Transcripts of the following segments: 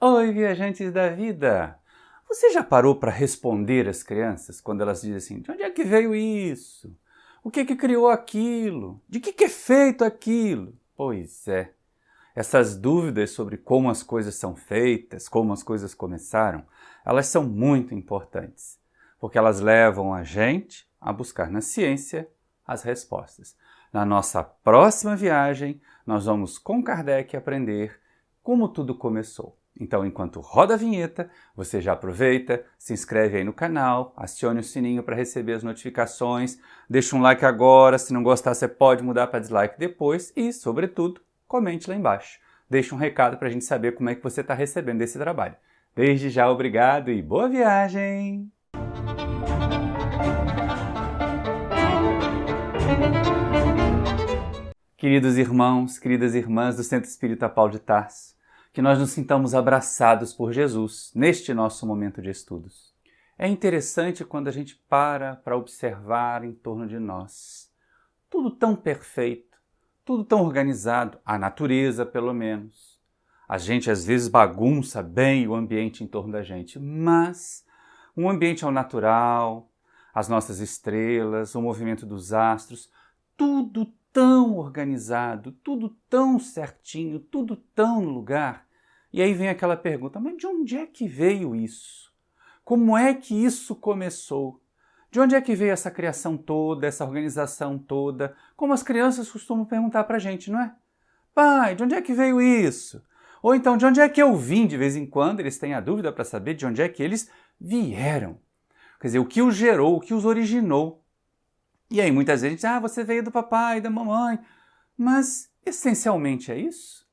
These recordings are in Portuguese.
Oi, viajantes da vida! Você já parou para responder às crianças quando elas dizem assim, de onde é que veio isso? O que criou aquilo? De que é feito aquilo? Pois é, essas dúvidas sobre como as coisas são feitas, como as coisas começaram, elas são muito importantes, porque elas levam a gente a buscar na ciência as respostas. Na nossa próxima viagem, nós vamos com Kardec aprender como tudo começou. Então, enquanto roda a vinheta, você já aproveita, se inscreve aí no canal, acione o sininho para receber as notificações, deixa um like agora, se não gostar você pode mudar para dislike depois e, sobretudo, comente lá embaixo. Deixa um recado para a gente saber como é que você está recebendo esse trabalho. Desde já, obrigado e boa viagem! Queridos irmãos, queridas irmãs do Centro Espírita Paulo de Tarso, que nós nos sintamos abraçados por Jesus neste nosso momento de estudos. É interessante quando a gente para observar em torno de nós. Tudo tão perfeito, tudo tão organizado, a natureza pelo menos. A gente às vezes bagunça bem o ambiente em torno da gente, mas o ambiente ao natural, as nossas estrelas, o movimento dos astros, tudo tão organizado, tudo tão certinho, tudo tão no lugar. E aí vem aquela pergunta, mas de onde é que veio isso? Como é que isso começou? De onde é que veio essa criação toda, essa organização toda? Como as crianças costumam perguntar para a gente, não é? Pai, de onde é que veio isso? Ou então, de onde é que eu vim? De vez em quando eles têm a dúvida para saber de onde é que eles vieram. Quer dizer, o que os gerou, o que os originou. E aí muitas vezes, você veio do papai, da mamãe. Mas essencialmente é isso?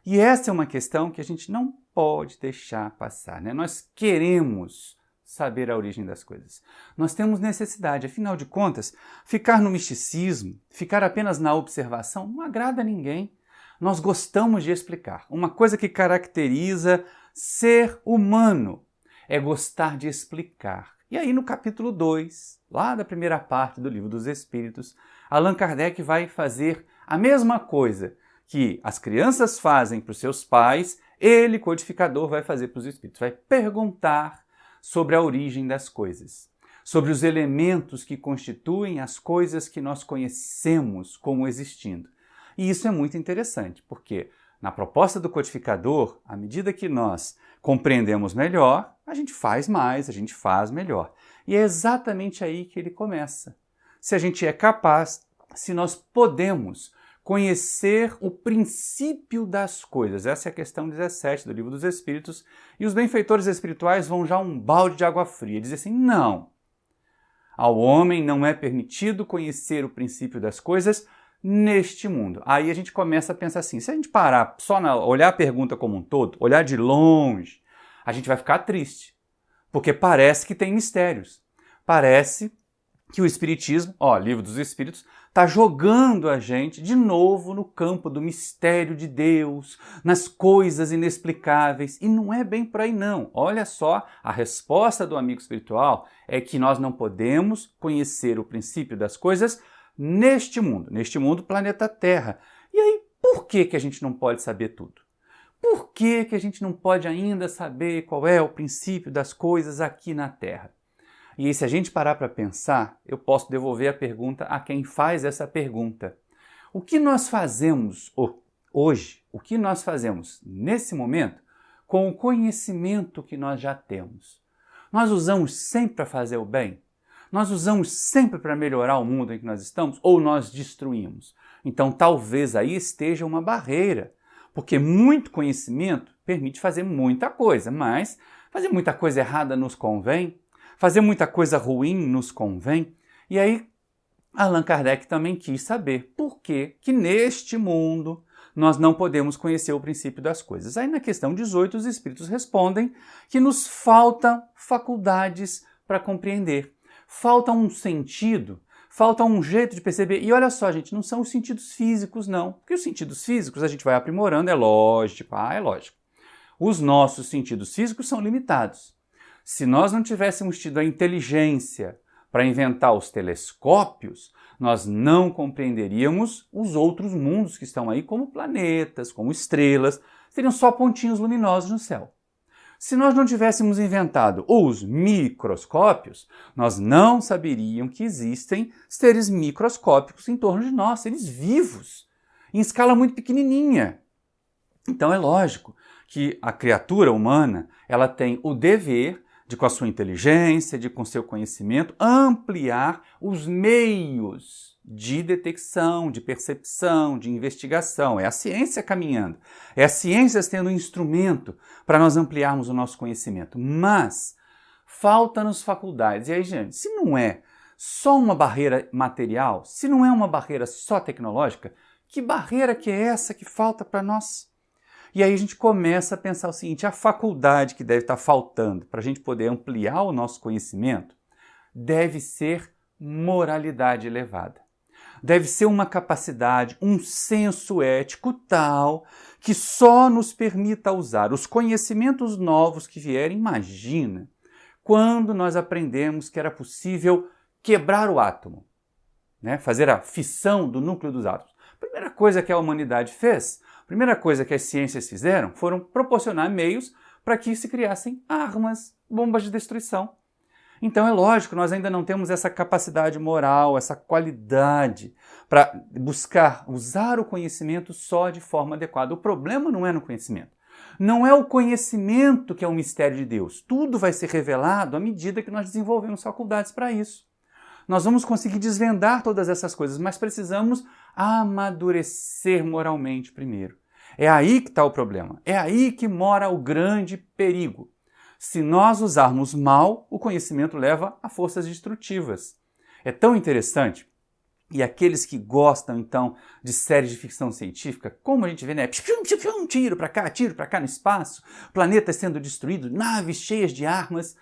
E essa é uma questão que a gente não pode deixar passar, né? Nós queremos saber a origem das coisas. Nós temos necessidade, afinal de contas, ficar no misticismo, ficar apenas na observação, não agrada a ninguém. Nós gostamos de explicar. Uma coisa que caracteriza ser humano é gostar de explicar. E aí no capítulo 2, lá da primeira parte do Livro dos Espíritos, Allan Kardec vai fazer a mesma coisa que as crianças fazem para os seus pais, ele, codificador, vai fazer para os espíritos. Vai perguntar sobre a origem das coisas, sobre os elementos que constituem as coisas que nós conhecemos como existindo. E isso é muito interessante, porque na proposta do codificador, à medida que nós compreendemos melhor, a gente faz mais, a gente faz melhor. E é exatamente aí que ele começa. Se a gente é capaz, se nós podemos conhecer o princípio das coisas. Essa é a questão 17 do Livro dos Espíritos. E os benfeitores espirituais vão já um balde de água fria. Dizem assim, não. Ao homem não é permitido conhecer o princípio das coisas neste mundo. Aí a gente começa a pensar assim, se a gente parar só olhar a pergunta como um todo, olhar de longe, a gente vai ficar triste. Porque parece que tem mistérios. Parece que o Espiritismo, Livro dos Espíritos, está jogando a gente de novo no campo do mistério de Deus, nas coisas inexplicáveis. E não é bem por aí não. Olha só, a resposta do amigo espiritual é que nós não podemos conhecer o princípio das coisas neste mundo, planeta Terra. E aí, por que a gente não pode saber tudo? Por que a gente não pode ainda saber qual é o princípio das coisas aqui na Terra? E aí, se a gente parar para pensar, eu posso devolver a pergunta a quem faz essa pergunta. O que nós fazemos hoje, o que nós fazemos nesse momento com o conhecimento que nós já temos? Nós usamos sempre para fazer o bem? Nós usamos sempre para melhorar o mundo em que nós estamos? Ou nós destruímos? Então talvez aí esteja uma barreira, porque muito conhecimento permite fazer muita coisa, mas fazer muita coisa errada nos convém? Fazer muita coisa ruim nos convém? E aí, Allan Kardec também quis saber por que neste mundo nós não podemos conhecer o princípio das coisas. Aí na questão 18, os Espíritos respondem que nos faltam faculdades para compreender. Falta um sentido, falta um jeito de perceber. E olha só, gente, não são os sentidos físicos, não. Porque os sentidos físicos a gente vai aprimorando, é lógico. É lógico. Os nossos sentidos físicos são limitados. Se nós não tivéssemos tido a inteligência para inventar os telescópios, nós não compreenderíamos os outros mundos que estão aí, como planetas, como estrelas, seriam só pontinhos luminosos no céu. Se nós não tivéssemos inventado os microscópios, nós não saberíamos que existem seres microscópicos em torno de nós, seres vivos, em escala muito pequenininha. Então é lógico que a criatura humana, ela tem o dever de, com a sua inteligência, de, com seu conhecimento, ampliar os meios de detecção, de percepção, de investigação. É a ciência caminhando. É a ciência tendo um instrumento para nós ampliarmos o nosso conhecimento. Mas falta-nos faculdades. E aí, gente, se não é só uma barreira material, se não é uma barreira só tecnológica, que barreira que é essa que falta para nós? E aí a gente começa a pensar o seguinte, a faculdade que deve estar faltando para a gente poder ampliar o nosso conhecimento deve ser moralidade elevada. Deve ser uma capacidade, um senso ético tal que só nos permita usar os conhecimentos novos que vierem. Imagina quando nós aprendemos que era possível quebrar o átomo, né? Fazer a fissão do núcleo dos átomos. A primeira coisa que a humanidade fez, a primeira coisa que as ciências fizeram foram proporcionar meios para que se criassem armas, bombas de destruição. Então é lógico, nós ainda não temos essa capacidade moral, essa qualidade para buscar usar o conhecimento só de forma adequada. O problema não é no conhecimento. Não é o conhecimento que é o mistério de Deus. Tudo vai ser revelado à medida que nós desenvolvemos faculdades para isso. Nós vamos conseguir desvendar todas essas coisas, mas precisamos amadurecer moralmente primeiro. É aí que está o problema. É aí que mora o grande perigo. Se nós usarmos mal, o conhecimento leva a forças destrutivas. É tão interessante. E aqueles que gostam, então, de séries de ficção científica, como a gente vê, né? Tiro para cá no espaço, planetas sendo destruídos, naves cheias de armas.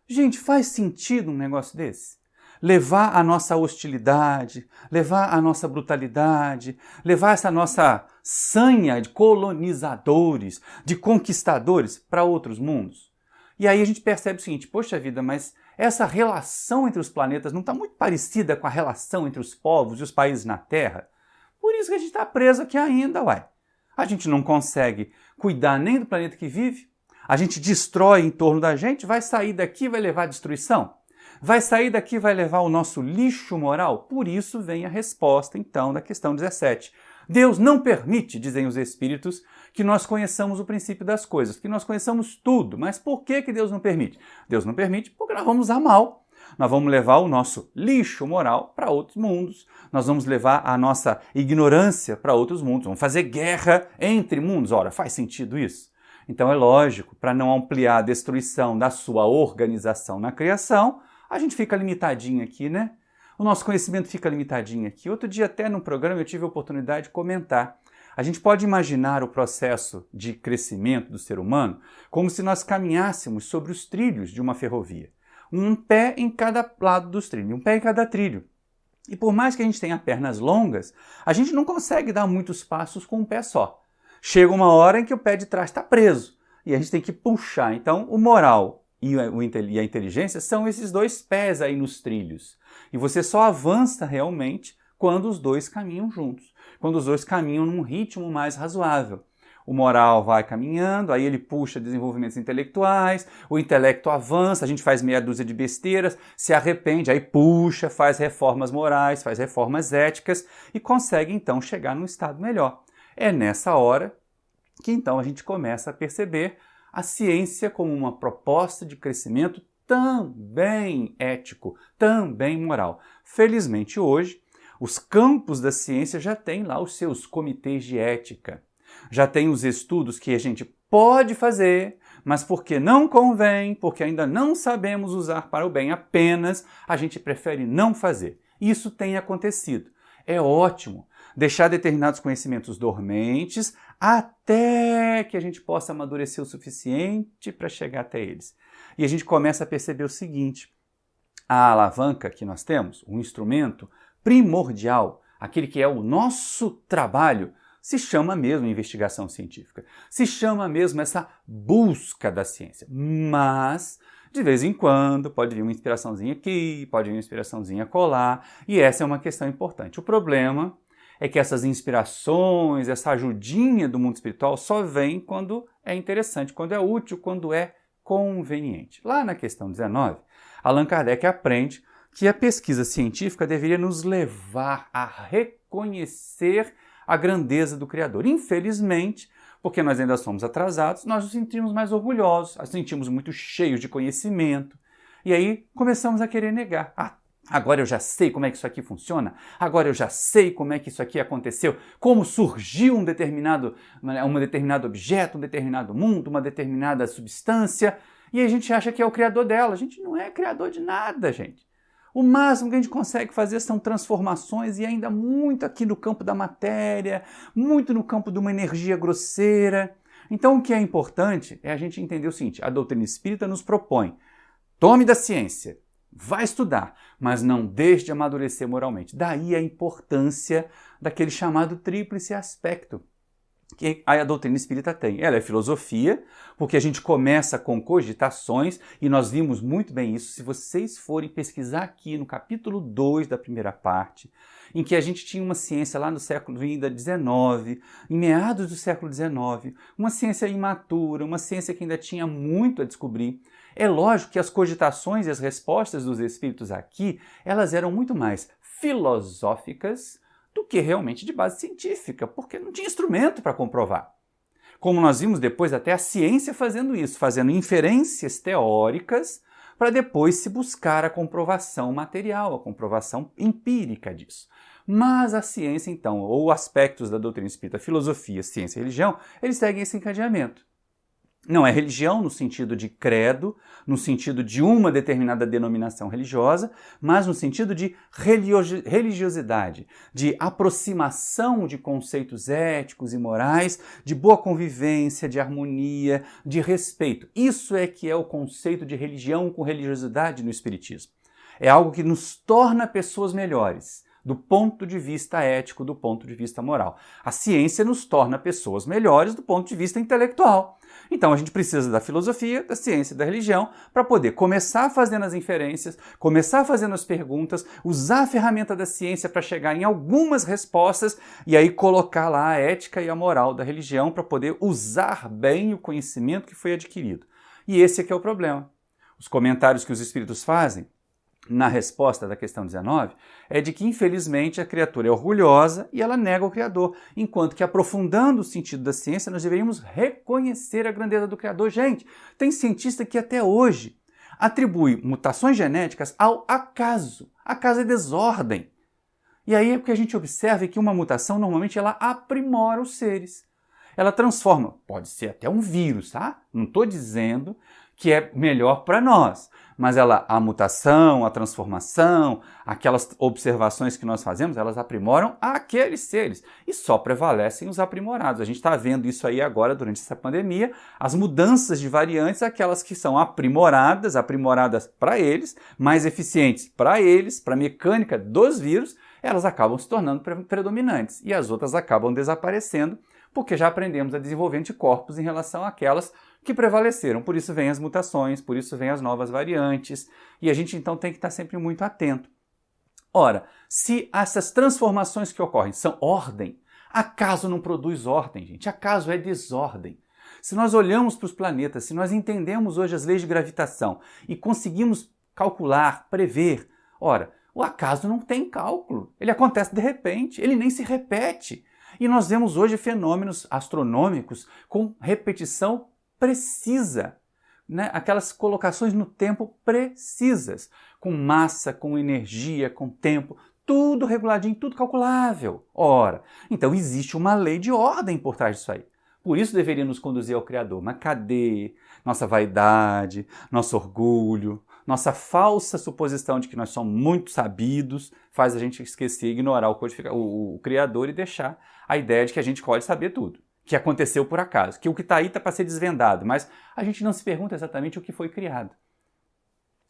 Gente, faz sentido um negócio desse? Levar a nossa hostilidade, levar a nossa brutalidade, levar essa nossa sanha de colonizadores, de conquistadores para outros mundos. E aí a gente percebe o seguinte, poxa vida, mas essa relação entre os planetas não está muito parecida com a relação entre os povos e os países na Terra? Por isso que a gente está preso aqui ainda, uai. A gente não consegue cuidar nem do planeta que vive, a gente destrói em torno da gente, vai sair daqui e vai levar a destruição? Vai sair daqui e vai levar o nosso lixo moral? Por isso vem a resposta, então, da questão 17. Deus não permite, dizem os Espíritos, que nós conheçamos o princípio das coisas, que nós conheçamos tudo. Mas por que Deus não permite? Deus não permite porque nós vamos usar mal. Nós vamos levar o nosso lixo moral para outros mundos. Nós vamos levar a nossa ignorância para outros mundos. Vamos fazer guerra entre mundos. Ora, faz sentido isso? Então é lógico, para não ampliar a destruição da sua organização na criação, a gente fica limitadinho aqui, né? O nosso conhecimento fica limitadinho aqui. Outro dia, até no programa, eu tive a oportunidade de comentar. A gente pode imaginar o processo de crescimento do ser humano como se nós caminhássemos sobre os trilhos de uma ferrovia. Um pé em cada lado dos trilhos, um pé em cada trilho. E por mais que a gente tenha pernas longas, a gente não consegue dar muitos passos com um pé só. Chega uma hora em que o pé de trás está preso e a gente tem que puxar. Então, o moral e a inteligência são esses dois pés aí nos trilhos. E você só avança realmente quando os dois caminham juntos, quando os dois caminham num ritmo mais razoável. O moral vai caminhando, aí ele puxa desenvolvimentos intelectuais, o intelecto avança, a gente faz meia dúzia de besteiras, se arrepende, aí puxa, faz reformas morais, faz reformas éticas e consegue então chegar num estado melhor. É nessa hora que então a gente começa a perceber a ciência como uma proposta de crescimento também ético, também moral. Felizmente hoje, os campos da ciência já têm lá os seus comitês de ética. Já tem os estudos que a gente pode fazer, mas porque não convém, porque ainda não sabemos usar para o bem apenas, a gente prefere não fazer. Isso tem acontecido. É ótimo deixar determinados conhecimentos dormentes até que a gente possa amadurecer o suficiente para chegar até eles. E a gente começa a perceber o seguinte, a alavanca que nós temos, um instrumento primordial, aquele que é o nosso trabalho, se chama mesmo investigação científica, se chama mesmo essa busca da ciência. Mas, de vez em quando, pode vir uma inspiraçãozinha aqui, pode vir uma inspiraçãozinha acolá, e essa é uma questão importante. O problema é que essas inspirações, essa ajudinha do mundo espiritual só vem quando é interessante, quando é útil, quando é conveniente. Lá na questão 19, Allan Kardec aprende que a pesquisa científica deveria nos levar a reconhecer a grandeza do Criador. Infelizmente, porque nós ainda somos atrasados, nós nos sentimos mais orgulhosos, nos sentimos muito cheios de conhecimento, e aí começamos a querer negar. Agora eu já sei como é que isso aqui funciona, agora eu já sei como é que isso aqui aconteceu, como surgiu um determinado objeto, um determinado mundo, uma determinada substância, e a gente acha que é o criador dela. A gente não é criador de nada, gente. O máximo que a gente consegue fazer são transformações, e ainda muito aqui no campo da matéria, muito no campo de uma energia grosseira. Então o que é importante é a gente entender o seguinte: a doutrina espírita nos propõe: tome da ciência, vai estudar, mas não deixe de amadurecer moralmente. Daí a importância daquele chamado tríplice aspecto que a doutrina espírita tem. Ela é filosofia, porque a gente começa com cogitações, e nós vimos muito bem isso se vocês forem pesquisar aqui no capítulo 2 da primeira parte, em que a gente tinha uma ciência lá no século XIX, em meados do século XIX, uma ciência imatura, uma ciência que ainda tinha muito a descobrir. É lógico que as cogitações e as respostas dos espíritos aqui, elas eram muito mais filosóficas do que realmente de base científica, porque não tinha instrumento para comprovar. Como nós vimos depois até a ciência fazendo isso, fazendo inferências teóricas para depois se buscar a comprovação material, a comprovação empírica disso. Mas a ciência, então, ou aspectos da doutrina espírita, filosofia, ciência e religião, eles seguem esse encadeamento. Não é religião no sentido de credo, no sentido de uma determinada denominação religiosa, mas no sentido de religiosidade, de aproximação de conceitos éticos e morais, de boa convivência, de harmonia, de respeito. Isso é que é o conceito de religião com religiosidade no Espiritismo. É algo que nos torna pessoas melhores, do ponto de vista ético, do ponto de vista moral. A ciência nos torna pessoas melhores do ponto de vista intelectual. Então a gente precisa da filosofia, da ciência e da religião para poder começar fazendo as inferências, começar fazendo as perguntas, usar a ferramenta da ciência para chegar em algumas respostas e aí colocar lá a ética e a moral da religião para poder usar bem o conhecimento que foi adquirido. E esse é que é o problema. Os comentários que os espíritos fazem na resposta da questão 19, é de que, infelizmente, a criatura é orgulhosa e ela nega o Criador, enquanto que, aprofundando o sentido da ciência, nós deveríamos reconhecer a grandeza do Criador. Gente, tem cientista que até hoje atribui mutações genéticas ao acaso. Acaso é desordem. E aí o que a gente observa é que uma mutação, normalmente, ela aprimora os seres. Ela transforma, pode ser até um vírus, tá? Não estou dizendo que é melhor para nós, mas a mutação, a transformação, aquelas observações que nós fazemos, elas aprimoram aqueles seres e só prevalecem os aprimorados. A gente está vendo isso aí agora durante essa pandemia, as mudanças de variantes, aquelas que são aprimoradas para eles, mais eficientes para eles, para a mecânica dos vírus, elas acabam se tornando predominantes e as outras acabam desaparecendo, porque já aprendemos a desenvolver anticorpos em relação àquelas que prevaleceram. Por isso vêm as mutações, por isso vêm as novas variantes, e a gente então tem que estar sempre muito atento. Ora, se essas transformações que ocorrem são ordem, acaso não produz ordem, gente? Acaso é desordem? Se nós olhamos para os planetas, se nós entendemos hoje as leis de gravitação e conseguimos calcular, prever, ora, o acaso não tem cálculo, ele acontece de repente, ele nem se repete. E nós vemos hoje fenômenos astronômicos com repetição precisa, né? Aquelas colocações no tempo precisas, com massa, com energia, com tempo, tudo reguladinho, tudo calculável. Ora, então existe uma lei de ordem por trás disso aí. Por isso deveria nos conduzir ao Criador. Mas cadê nossa vaidade, nosso orgulho, nossa falsa suposição de que nós somos muito sabidos, faz a gente esquecer, ignorar o Criador e deixar a ideia de que a gente pode saber tudo, que aconteceu por acaso, que o que está aí está para ser desvendado, mas a gente não se pergunta exatamente o que foi criado.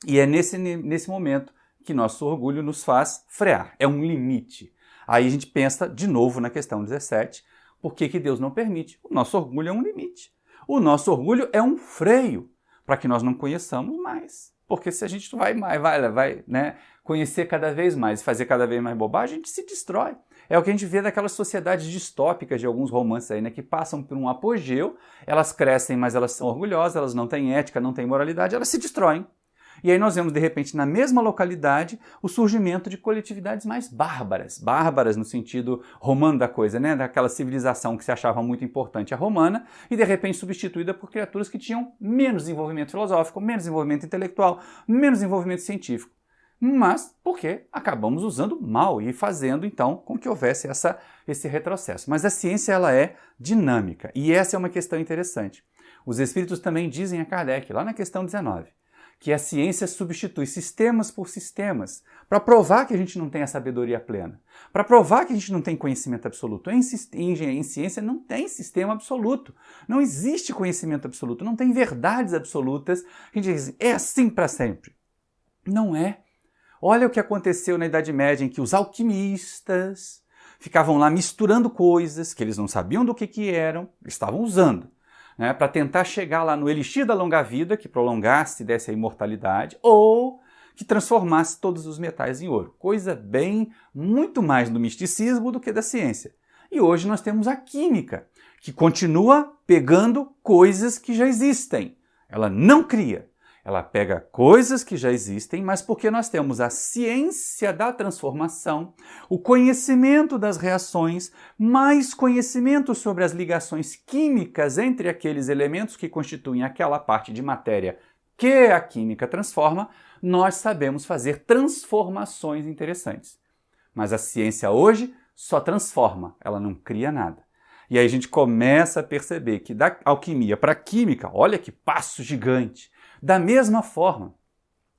E é nesse momento que nosso orgulho nos faz frear, é um limite. Aí a gente pensa de novo na questão 17, por que Deus não permite? O nosso orgulho é um limite. O nosso orgulho é um freio para que nós não conheçamos mais. Porque se a gente vai conhecer cada vez mais e fazer cada vez mais bobagem, a gente se destrói. É o que a gente vê daquelas sociedades distópicas de alguns romances aí, né? Que passam por um apogeu, elas crescem, mas elas são orgulhosas, elas não têm ética, não têm moralidade, elas se destroem. E aí nós vemos, de repente, na mesma localidade, o surgimento de coletividades mais bárbaras. Bárbaras no sentido romano da coisa, né? Daquela civilização que se achava muito importante, a romana, e de repente substituída por criaturas que tinham menos desenvolvimento filosófico, menos desenvolvimento intelectual, menos desenvolvimento científico. Mas porque acabamos usando mal e fazendo, então, com que houvesse esse retrocesso. Mas a ciência, ela é dinâmica, e essa é uma questão interessante. Os espíritos também dizem a Kardec, lá na questão 19, que a ciência substitui sistemas por sistemas, para provar que a gente não tem a sabedoria plena, para provar que a gente não tem conhecimento absoluto. Em ciência não tem sistema absoluto, não existe conhecimento absoluto, não tem verdades absolutas que a gente diz, é assim para sempre. Não é. Olha o que aconteceu na Idade Média, em que os alquimistas ficavam lá misturando coisas que eles não sabiam do que eram, estavam usando, né, para tentar chegar lá no elixir da longa vida, que prolongasse e desse a imortalidade, ou que transformasse todos os metais em ouro. Coisa bem, muito mais do misticismo do que da ciência. E hoje nós temos a química, que continua pegando coisas que já existem. Ela não cria. Ela pega coisas que já existem, mas porque nós temos a ciência da transformação, o conhecimento das reações, mais conhecimento sobre as ligações químicas entre aqueles elementos que constituem aquela parte de matéria que a química transforma, nós sabemos fazer transformações interessantes. Mas a ciência hoje só transforma, ela não cria nada. E aí a gente começa a perceber que da alquimia para a química, olha que passo gigante. Da mesma forma,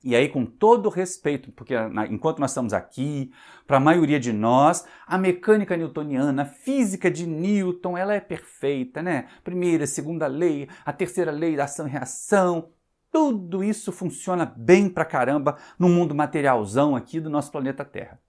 e aí com todo respeito, porque enquanto nós estamos aqui, para a maioria de nós, a mecânica newtoniana, a física de Newton, ela é perfeita, né? Primeira, segunda lei, a terceira lei da ação e reação, tudo isso funciona bem pra caramba no mundo materialzão aqui do nosso planeta Terra.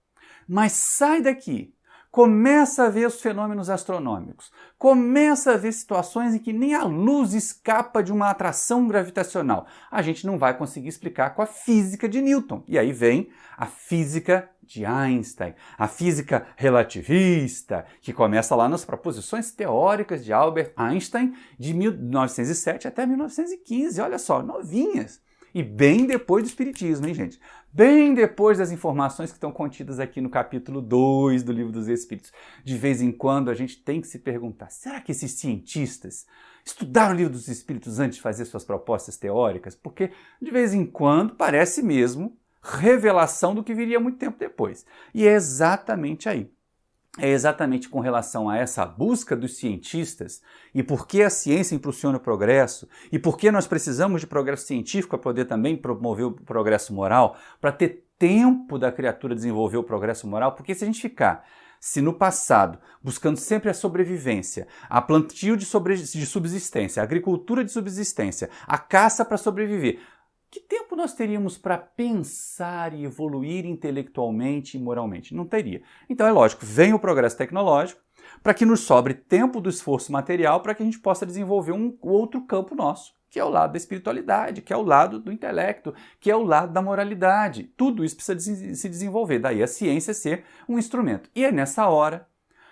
Mas sai daqui, começa a ver os fenômenos astronômicos, começa a ver situações em que nem a luz escapa de uma atração gravitacional. A gente não vai conseguir explicar com a física de Newton. E aí vem a física de Einstein, a física relativista, que começa lá nas proposições teóricas de Albert Einstein de 1907 até 1915. Olha só, novinhas. E bem depois do Espiritismo, hein, gente? Bem depois das informações que estão contidas aqui no capítulo 2 do Livro dos Espíritos. De vez em quando a gente tem que se perguntar, será que esses cientistas estudaram o Livro dos Espíritos antes de fazer suas propostas teóricas? Porque de vez em quando parece mesmo revelação do que viria muito tempo depois. E é exatamente aí. É exatamente com relação a essa busca dos cientistas e por que a ciência impulsiona o progresso e por que nós precisamos de progresso científico para poder também promover o progresso moral, para ter tempo da criatura desenvolver o progresso moral, porque se a gente ficar, se no passado, buscando sempre a sobrevivência, a plantio de subsistência, a agricultura de subsistência, a caça para sobreviver, que tempo nós teríamos para pensar e evoluir intelectualmente e moralmente? Não teria. Então é lógico, vem o progresso tecnológico para que nos sobre tempo do esforço material para que a gente possa desenvolver um outro campo nosso, que é o lado da espiritualidade, que é o lado do intelecto, que é o lado da moralidade. Tudo isso precisa se desenvolver, daí a ciência ser um instrumento. E é nessa hora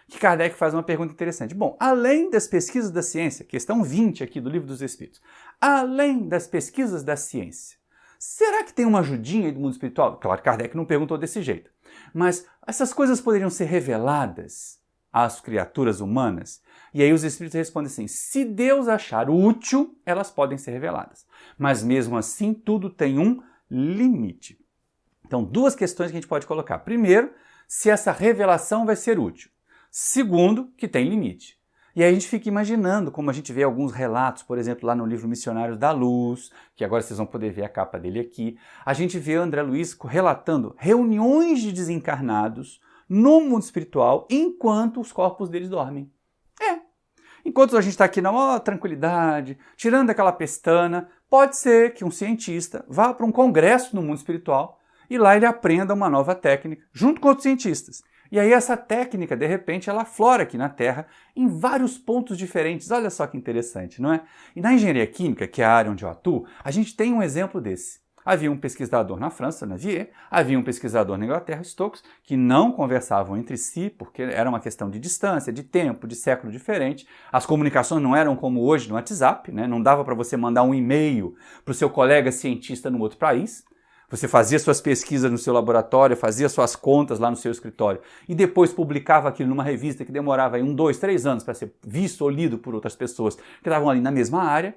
que Kardec faz uma pergunta interessante. Bom, além das pesquisas da ciência, questão 20 aqui do Livro dos Espíritos, além das pesquisas da ciência, será que tem uma ajudinha aí do mundo espiritual? Claro, Kardec não perguntou desse jeito. Mas essas coisas poderiam ser reveladas às criaturas humanas? E aí os Espíritos respondem assim, se Deus achar útil, elas podem ser reveladas. Mas mesmo assim, tudo tem um limite. Então, duas questões que a gente pode colocar. Primeiro, se essa revelação vai ser útil. Segundo, que tem limite. E aí a gente fica imaginando, como a gente vê alguns relatos, por exemplo, lá no livro Missionários da Luz, que agora vocês vão poder ver a capa dele aqui, a gente vê André Luiz relatando reuniões de desencarnados no mundo espiritual enquanto os corpos deles dormem. Enquanto a gente está aqui na maior tranquilidade, tirando aquela pestana, pode ser que um cientista vá para um congresso no mundo espiritual e lá ele aprenda uma nova técnica, junto com outros cientistas. E aí essa técnica, de repente, ela aflora aqui na Terra em vários pontos diferentes. Olha só que interessante, não é? E na engenharia química, que é a área onde eu atuo, a gente tem um exemplo desse. Havia um pesquisador na França, Navier, havia um pesquisador na Inglaterra, Stokes, que não conversavam entre si, porque era uma questão de distância, de tempo, de século diferente. As comunicações não eram como hoje no WhatsApp, né? Não dava para você mandar um e-mail para o seu colega cientista no outro país. Você fazia suas pesquisas no seu laboratório, fazia suas contas lá no seu escritório e depois publicava aquilo numa revista que demorava aí 1, 2, 3 anos para ser visto ou lido por outras pessoas que estavam ali na mesma área.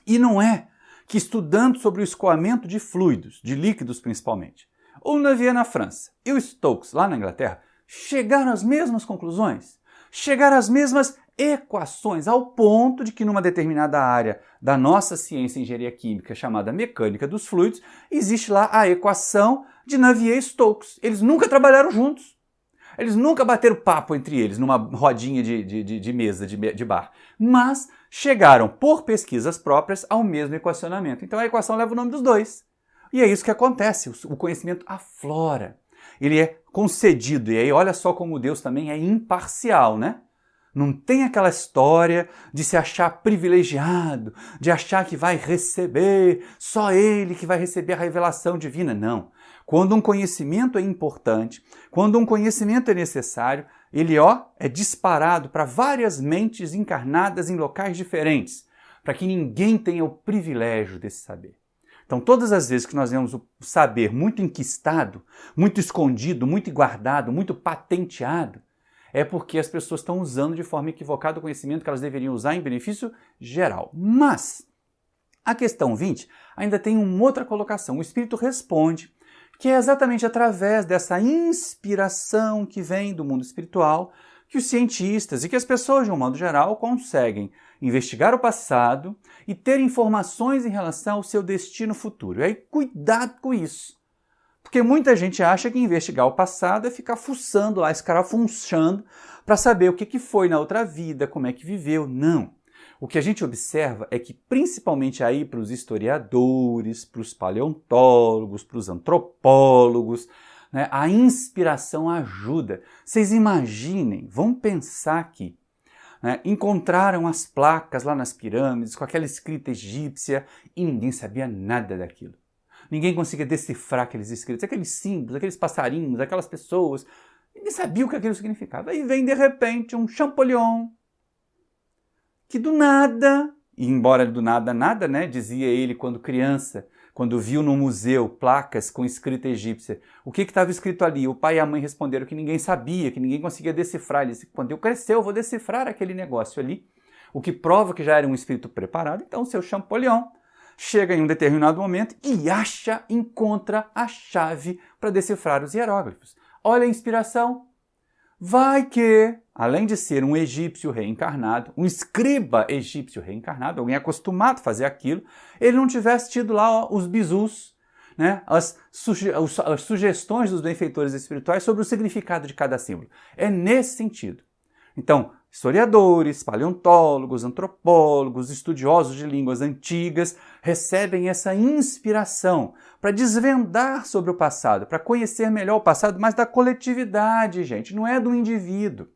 E não é que estudando sobre o escoamento de fluidos, de líquidos principalmente, o Navier na França e o Stokes lá na Inglaterra chegaram às mesmas conclusões, chegaram às mesmas equações, ao ponto de que numa determinada área da nossa ciência e engenharia química, chamada mecânica dos fluidos, existe lá a equação de Navier e Stokes. Eles nunca trabalharam juntos. Eles nunca bateram papo entre eles numa rodinha de mesa, de bar. Mas chegaram, por pesquisas próprias, ao mesmo equacionamento. Então a equação leva o nome dos dois. E é isso que acontece. O conhecimento aflora. Ele é concedido. E aí olha só como Deus também é imparcial, né? Não tem aquela história de se achar privilegiado, de achar que vai receber, só ele que vai receber a revelação divina. Não. Quando um conhecimento é importante, quando um conhecimento é necessário, ele é disparado para várias mentes encarnadas em locais diferentes, para que ninguém tenha o privilégio desse saber. Então, todas as vezes que nós vemos o saber muito enquistado, muito escondido, muito guardado, muito patenteado, é porque as pessoas estão usando de forma equivocada o conhecimento que elas deveriam usar em benefício geral. Mas a questão 20 ainda tem uma outra colocação. O Espírito responde que é exatamente através dessa inspiração que vem do mundo espiritual que os cientistas e que as pessoas, de um modo geral, conseguem investigar o passado e ter informações em relação ao seu destino futuro. E aí, cuidado com isso. Porque muita gente acha que investigar o passado é ficar fuçando lá, escarafunchando, para saber o que foi na outra vida, como é que viveu. Não. O que a gente observa é que, principalmente aí para os historiadores, para os paleontólogos, para os antropólogos, né, a inspiração ajuda. Vocês imaginem, vão pensar aqui, né, encontraram as placas lá nas pirâmides com aquela escrita egípcia e ninguém sabia nada daquilo. Ninguém conseguia decifrar aqueles escritos, aqueles símbolos, aqueles passarinhos, aquelas pessoas. Ninguém sabia o que aquilo significava. Aí vem, de repente, um Champollion, que do nada, e embora do nada nada, né, dizia ele quando criança, quando viu no museu placas com escrita egípcia, o que estava escrito ali? O pai e a mãe responderam que ninguém sabia, que ninguém conseguia decifrar. Ele disse, quando eu crescer, eu vou decifrar aquele negócio ali, o que prova que já era um espírito preparado. Então, o seu Champollion chega em um determinado momento e encontra a chave para decifrar os hieróglifos. Olha a inspiração. Vai que, além de ser um egípcio reencarnado, um escriba egípcio reencarnado, alguém acostumado a fazer aquilo, ele não tivesse tido lá os bizus, né, as sugestões dos benfeitores espirituais sobre o significado de cada símbolo. É nesse sentido. Então, historiadores, paleontólogos, antropólogos, estudiosos de línguas antigas recebem essa inspiração para desvendar sobre o passado, para conhecer melhor o passado, mas da coletividade, gente, não é do indivíduo.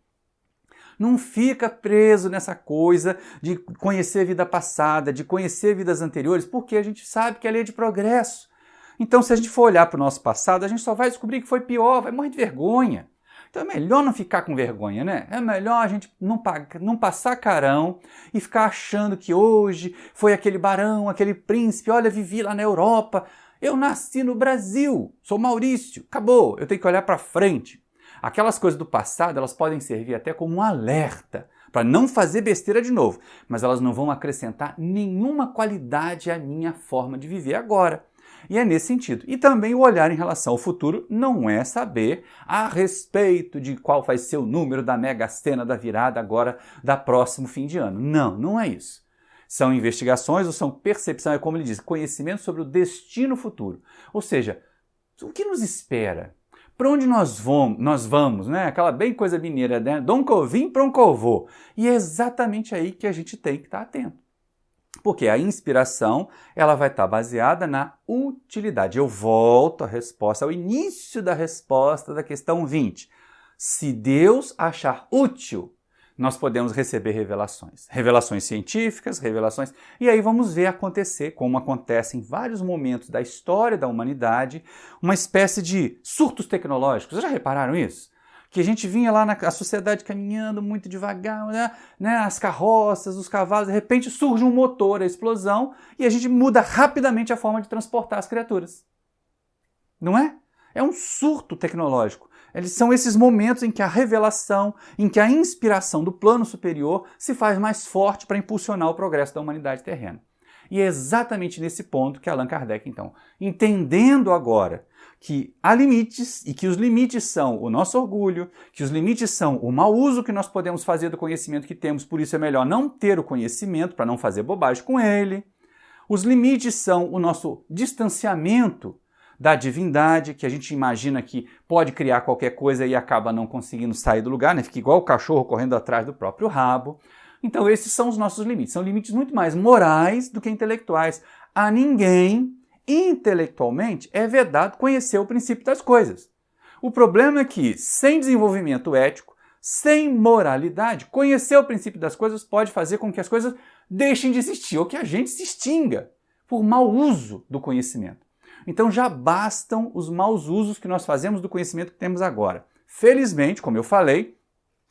Não fica preso nessa coisa de conhecer a vida passada, de conhecer vidas anteriores, porque a gente sabe que é lei de progresso. Então, se a gente for olhar para o nosso passado, a gente só vai descobrir que foi pior, vai morrer de vergonha. Então é melhor não ficar com vergonha, né? É melhor a gente não passar carão e ficar achando que hoje foi aquele barão, aquele príncipe, olha, vivi lá na Europa, eu nasci no Brasil, sou Maurício, acabou, eu tenho que olhar para frente. Aquelas coisas do passado, elas podem servir até como um alerta para não fazer besteira de novo, mas elas não vão acrescentar nenhuma qualidade à minha forma de viver agora. E é nesse sentido. E também o olhar em relação ao futuro não é saber a respeito de qual vai ser o número da Mega Sena da virada agora da próximo fim de ano. Não, não é isso. São investigações ou são percepção, é como ele diz, conhecimento sobre o destino futuro. Ou seja, o que nos espera? Para onde nós vamos, né? Aquela bem coisa mineira, né? Donde eu vim, para onde eu vou. E é exatamente aí que a gente tem que estar atento. Porque a inspiração, ela vai estar baseada na utilidade. Eu volto à resposta, ao início da resposta da questão 20. Se Deus achar útil, nós podemos receber revelações. Revelações científicas, revelações... E aí vamos ver acontecer, como acontece em vários momentos da história da humanidade, uma espécie de surtos tecnológicos. Vocês já repararam isso? Que a gente vinha lá a sociedade caminhando muito devagar, né? As carroças, os cavalos, de repente surge um motor, a explosão, e a gente muda rapidamente a forma de transportar as criaturas. Não é? É um surto tecnológico. São esses momentos em que a revelação, em que a inspiração do plano superior se faz mais forte para impulsionar o progresso da humanidade terrena. E é exatamente nesse ponto que Allan Kardec, então, entendendo agora que há limites e que os limites são o nosso orgulho, que os limites são o mau uso que nós podemos fazer do conhecimento que temos, por isso é melhor não ter o conhecimento para não fazer bobagem com ele. Os limites são o nosso distanciamento da divindade, que a gente imagina que pode criar qualquer coisa e acaba não conseguindo sair do lugar, né? Fica igual o cachorro correndo atrás do próprio rabo. Então esses são os nossos limites. São limites muito mais morais do que intelectuais. A ninguém, intelectualmente, é vedado conhecer o princípio das coisas. O problema é que, sem desenvolvimento ético, sem moralidade, conhecer o princípio das coisas pode fazer com que as coisas deixem de existir, ou que a gente se extinga por mau uso do conhecimento. Então já bastam os maus usos que nós fazemos do conhecimento que temos agora. Felizmente, como eu falei,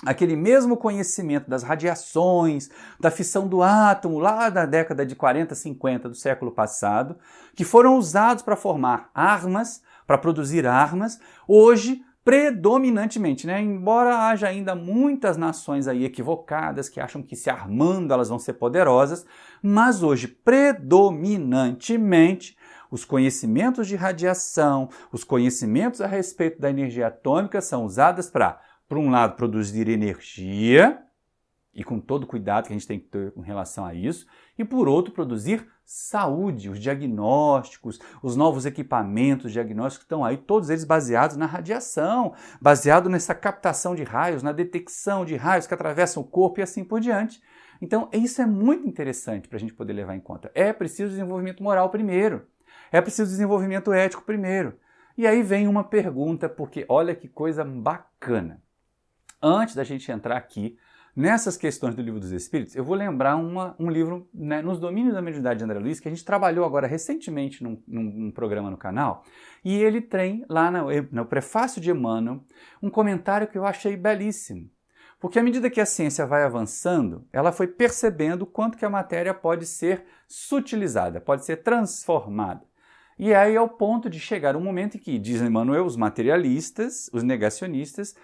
aquele mesmo conhecimento das radiações, da fissão do átomo, lá da década de 40, 50 do século passado, que foram usados para formar armas, para produzir armas, hoje, predominantemente, né? Embora haja ainda muitas nações aí equivocadas que acham que se armando elas vão ser poderosas, mas hoje, predominantemente, os conhecimentos de radiação, os conhecimentos a respeito da energia atômica são usados para, por um lado, produzir energia, e com todo o cuidado que a gente tem que ter com relação a isso, e por outro, produzir saúde, os diagnósticos, os novos equipamentos diagnósticos que estão aí, todos eles baseados na radiação, baseado nessa captação de raios, na detecção de raios que atravessam o corpo e assim por diante. Então, isso é muito interessante para a gente poder levar em conta. É preciso desenvolvimento moral primeiro. É preciso desenvolvimento ético primeiro. E aí vem uma pergunta, porque olha que coisa bacana. Antes da gente entrar aqui nessas questões do Livro dos Espíritos, eu vou lembrar um livro, né, Nos Domínios da Mediunidade de André Luiz, que a gente trabalhou agora recentemente num programa no canal, e ele tem lá no prefácio de Emmanuel um comentário que eu achei belíssimo. Porque à medida que a ciência vai avançando, ela foi percebendo o quanto que a matéria pode ser sutilizada, pode ser transformada. E aí ao ponto de chegar um momento em que, diz Emmanuel, os materialistas, os negacionistas,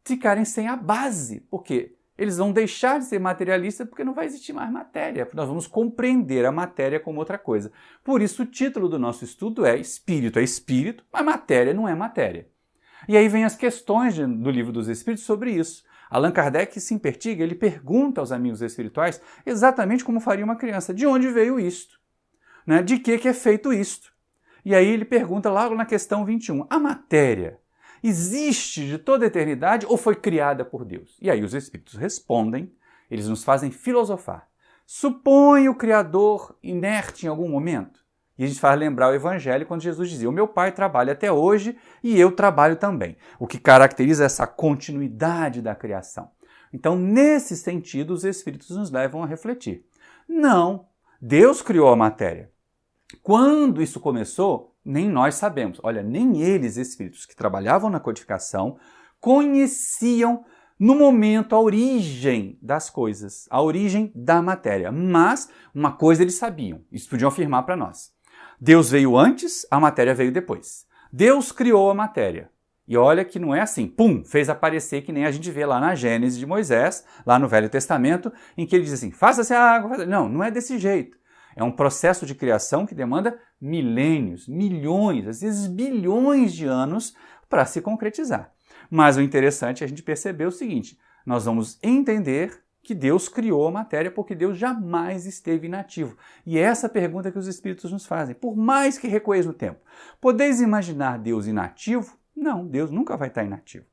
ficarem sem a base, porque eles vão deixar de ser materialistas porque não vai existir mais matéria, nós vamos compreender a matéria como outra coisa. Por isso o título do nosso estudo é Espírito, mas matéria não é matéria. E aí vem as questões do Livro dos Espíritos sobre isso. Allan Kardec se impertiga, ele pergunta aos amigos espirituais exatamente como faria uma criança, de onde veio isto? Né? De que é feito isto? E aí ele pergunta logo na questão 21, a matéria existe de toda a eternidade ou foi criada por Deus? E aí os espíritos respondem, eles nos fazem filosofar. Supõe o Criador inerte em algum momento? E a gente faz lembrar o Evangelho quando Jesus dizia, o meu Pai trabalha até hoje e eu trabalho também. O que caracteriza essa continuidade da criação. Então, nesse sentido, os espíritos nos levam a refletir. Não, Deus criou a matéria. Quando isso começou, nem nós sabemos. Olha, nem eles, espíritos que trabalhavam na codificação, conheciam no momento a origem das coisas, a origem da matéria. Mas uma coisa eles sabiam, isso podiam afirmar para nós. Deus veio antes, a matéria veio depois. Deus criou a matéria. E olha que não é assim, pum, fez aparecer que nem a gente vê lá na Gênesis de Moisés, lá no Velho Testamento, em que ele diz assim, faça-se a água. Não, não é desse jeito. É um processo de criação que demanda milênios, milhões, às vezes bilhões de anos para se concretizar. Mas o interessante é a gente perceber o seguinte, nós vamos entender que Deus criou a matéria porque Deus jamais esteve inativo. E é essa pergunta que os espíritos nos fazem. Por mais que recueis no tempo, podeis imaginar Deus inativo? Não, Deus nunca vai estar inativo.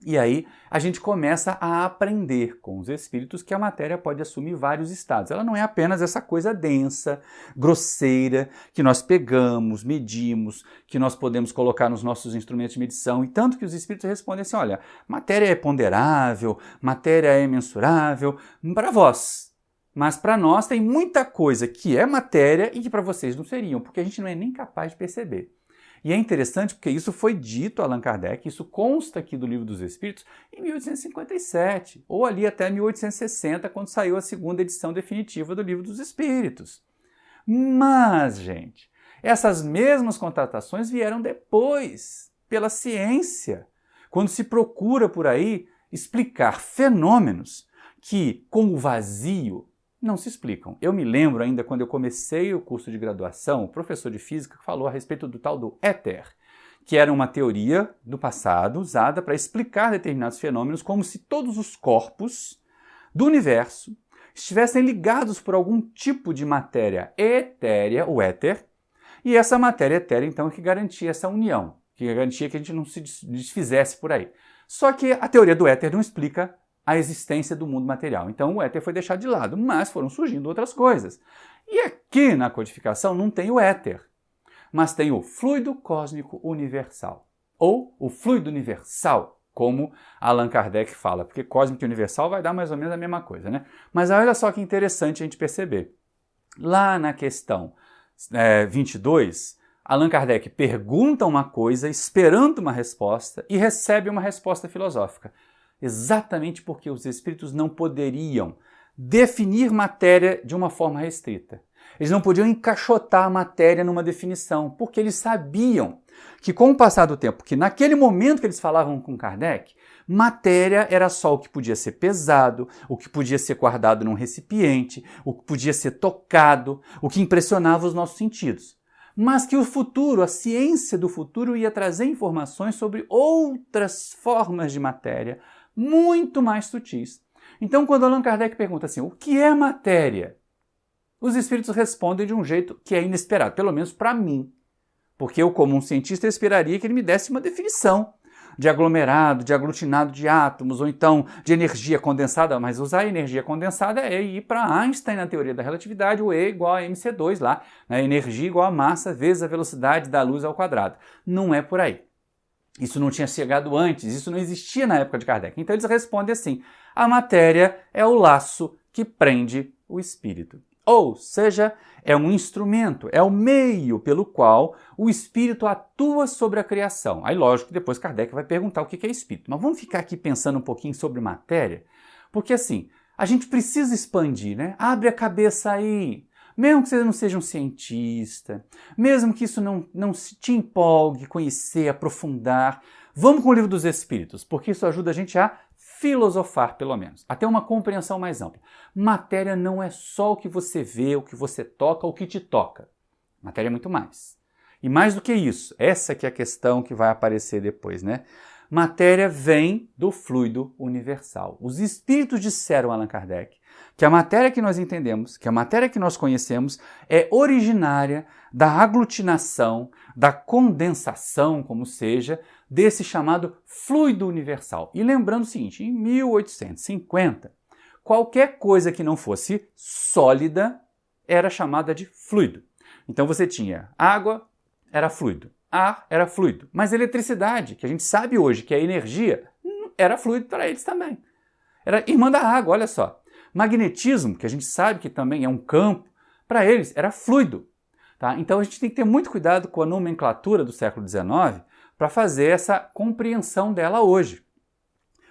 E aí a gente começa a aprender com os espíritos que a matéria pode assumir vários estados. Ela não é apenas essa coisa densa, grosseira, que nós pegamos, medimos, que nós podemos colocar nos nossos instrumentos de medição. E tanto que os espíritos respondem assim, olha, matéria é ponderável, matéria é mensurável, para vós. Mas para nós tem muita coisa que é matéria e que para vocês não seriam, porque a gente não é nem capaz de perceber. E é interessante porque isso foi dito a Allan Kardec, isso consta aqui do Livro dos Espíritos, em 1857, ou ali até 1860, quando saiu a segunda edição definitiva do Livro dos Espíritos. Mas, gente, essas mesmas constatações vieram depois, pela ciência, quando se procura por aí explicar fenômenos que, com o vazio, não se explicam. Eu me lembro ainda quando eu comecei o curso de graduação, o professor de física falou a respeito do tal do éter, que era uma teoria do passado usada para explicar determinados fenômenos como se todos os corpos do universo estivessem ligados por algum tipo de matéria etérea, o éter, e essa matéria etérea então é que garantia essa união, que garantia que a gente não se desfizesse por aí. Só que a teoria do éter não explica a existência do mundo material. Então o éter foi deixado de lado, mas foram surgindo outras coisas. E aqui na codificação não tem o éter, mas tem o fluido cósmico universal, ou o fluido universal, como Allan Kardec fala, porque cósmico e universal vai dar mais ou menos a mesma coisa, né? Mas olha só que interessante a gente perceber. Lá na questão 22, Allan Kardec pergunta uma coisa, esperando uma resposta, e recebe uma resposta filosófica. Exatamente porque os espíritos não poderiam definir matéria de uma forma restrita. Eles não podiam encaixotar a matéria numa definição, porque eles sabiam que com o passar do tempo, que naquele momento que eles falavam com Kardec, matéria era só o que podia ser pesado, o que podia ser guardado num recipiente, o que podia ser tocado, o que impressionava os nossos sentidos. Mas que o futuro, a ciência do futuro ia trazer informações sobre outras formas de matéria, muito mais sutis. Então, quando Allan Kardec pergunta assim, o que é matéria? Os espíritos respondem de um jeito que é inesperado, pelo menos para mim. Porque eu, como um cientista, esperaria que ele me desse uma definição de aglomerado, de aglutinado de átomos, ou então de energia condensada, mas usar energia condensada é ir para Einstein na teoria da relatividade, o E igual a mc2 lá, né? Energia igual a massa vezes a velocidade da luz ao quadrado. Não é por aí. Isso não tinha chegado antes, isso não existia na época de Kardec. Então eles respondem assim, a matéria é o laço que prende o espírito. Ou seja, é um instrumento, é o meio pelo qual o espírito atua sobre a criação. Aí lógico que depois Kardec vai perguntar o que é espírito. Mas vamos ficar aqui pensando um pouquinho sobre matéria, porque assim, a gente precisa expandir, né? Abre a cabeça aí. Mesmo que você não seja um cientista, mesmo que isso não te empolgue, conhecer, aprofundar, vamos com o Livro dos Espíritos, porque isso ajuda a gente a filosofar, pelo menos, a ter uma compreensão mais ampla. Matéria não é só o que você vê, o que você toca, o que te toca. Matéria é muito mais. E mais do que isso, essa que é a questão que vai aparecer depois, né? Matéria vem do fluido universal. Os espíritos disseram a Allan Kardec que a matéria que nós entendemos, que a matéria que nós conhecemos é originária da aglutinação, da condensação, como seja, desse chamado fluido universal. E lembrando o seguinte, em 1850, qualquer coisa que não fosse sólida era chamada de fluido. Então você tinha água, era fluido. Ar era fluido. Mas eletricidade, que a gente sabe hoje que é energia, era fluido para eles também. Era irmã da água, olha só. Magnetismo, que a gente sabe que também é um campo, para eles era fluido. Tá? Então a gente tem que ter muito cuidado com a nomenclatura do século XIX para fazer essa compreensão dela hoje.